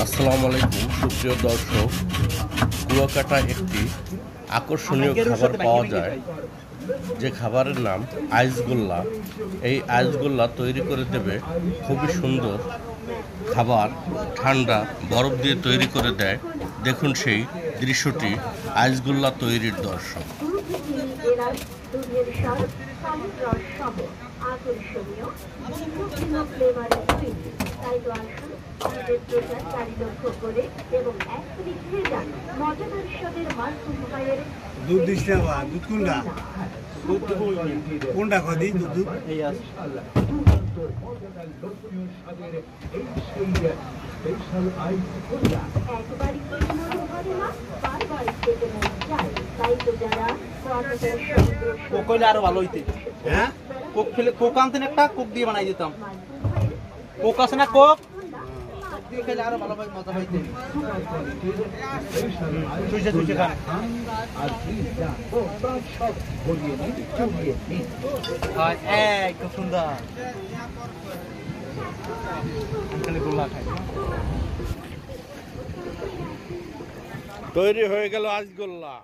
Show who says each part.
Speaker 1: আসসালামু আলাইকুম সুপ্রিয় দর্শক, কুয়াকাটা একটি আকর্ষণীয় খাবার পাওয়া যায়, যে খাবারের নাম আইসগোল্লা। এই আইসগোল্লা তৈরি করে দেবে খুবই সুন্দর খাবার, ঠান্ডা বরফ দিয়ে তৈরি করে দেয়। দেখুন সেই দৃশ্যটি আইসগোল্লা তৈরির দর্শক। আকর্ষণীয় ভিন্ন ভিন্ন ফ্লেভারের তৈরি, তাই তো আসুন আমাদের প্রচার চারি লক্ষ করে এবং এক মিনিট খেয়ে যান মজাদার স্বাদের মার্কুম মোবাইলের দুধ দিস না বা দুধ কোনটা কোনটা কদি দুধ এই আছে একবারই খেতে মনে হয় না, বারবার খেতে মন চায়। তাই তো যারা কোক হইলে আরো ভালো হইতে। হ্যাঁ, কোক ফেলে কোক আনতেন, একটা কোক দিয়ে বানাই দিতাম। কোক আছে না, কোক দিয়ে খেলে আরো ভালো মজা হইতে। চুইছে চুইছে খান খুব সুন্দর।
Speaker 2: তৈরি হয়ে গেল আইসগোল্লা।